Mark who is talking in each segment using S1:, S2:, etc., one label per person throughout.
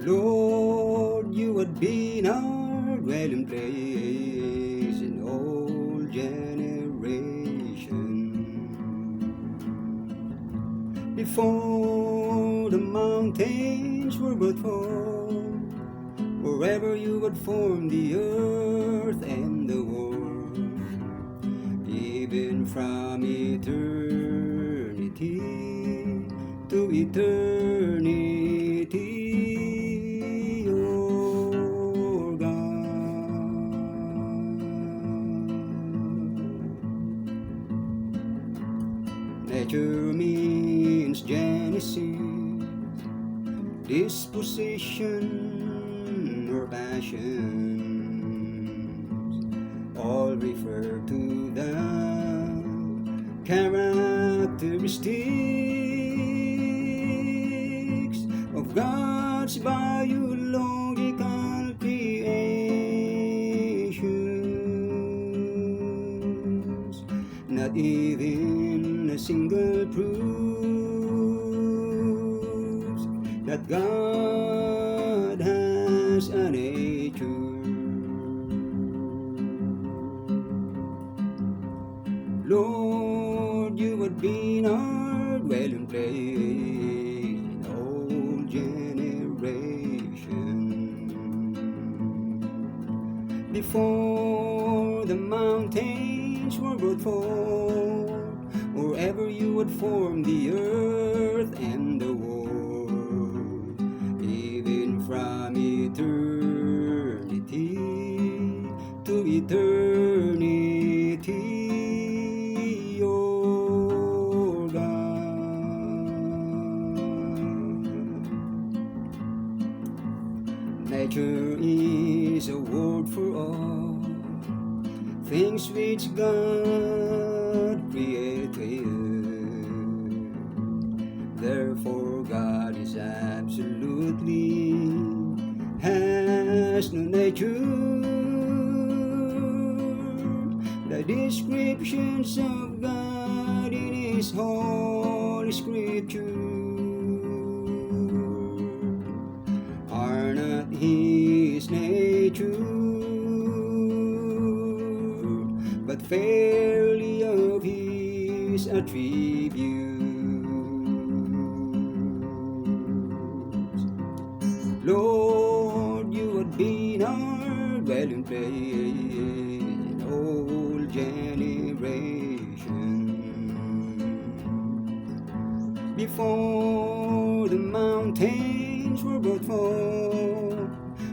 S1: Lord, you had been our dwelling place in all generation. Before the mountains were brought forth, wherever you had formed the earth and the world, even from eternity to eternity, oh God. Nature means Genesis, disposition or passions, all refer to the characteristics of God's biological creations. Not even a single proof that God has a nature. Lord, you had been our dwelling place in all generation. Before the mountains were brought forth, or ever you had formed the earth and the world, even from eternity to eternity, oh God. Nature is a word for all things which God created. Therefore God is absolutely has no nature. The descriptions of God in His holy scripture are not His nature, but fairly of His attributes. Lord, you had been our dwelling place in all generations. Before the mountains were brought forth,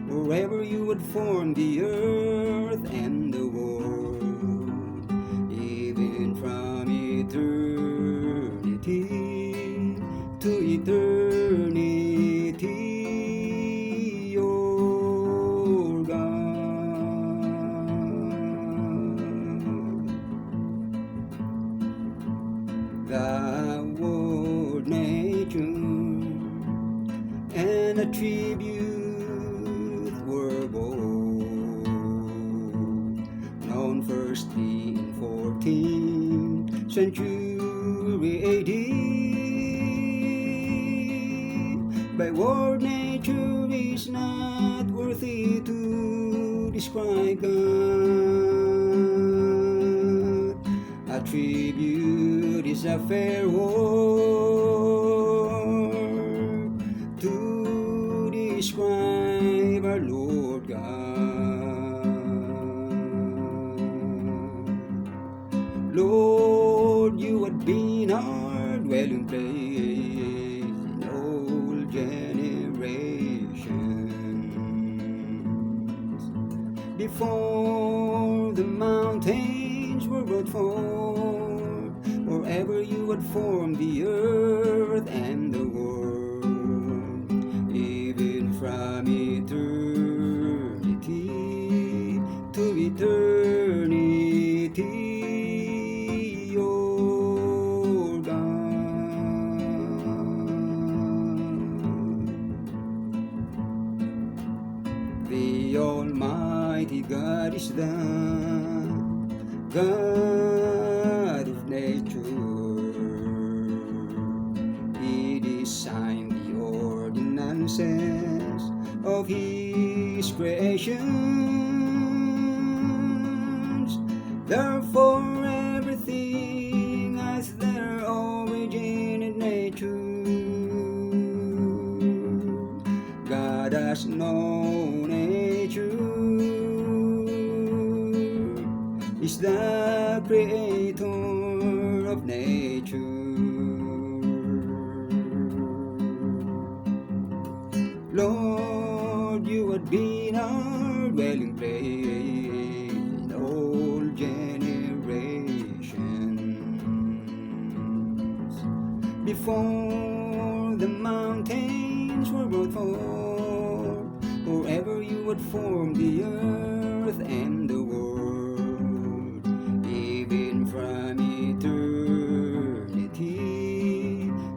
S1: wherever you had formed the earth and the world, even from eternity to eternity, oh God. The word nature and attribute were both known firstly in 14th century AD. By word nature is not worthy to describe God. Attribute is a fair word to describe our Lord God. Lord, you had been our dwelling place in all generations. Before the mountains were brought forth, or ever you had formed the earth and the world, even from eternity to eternity, oh God. The Almighty God is the God of nature. He designed the ordinances creations. Therefore, everything has their origin in nature. God has no nature, is the creator of nature. Lord, you had been our dwelling place in all generations. Before the mountains were brought forth, or ever you had formed the earth and the world, even from eternity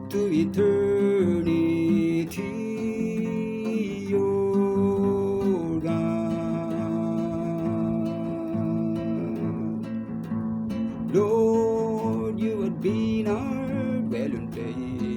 S1: to eternity. Lord, you had been our dwelling place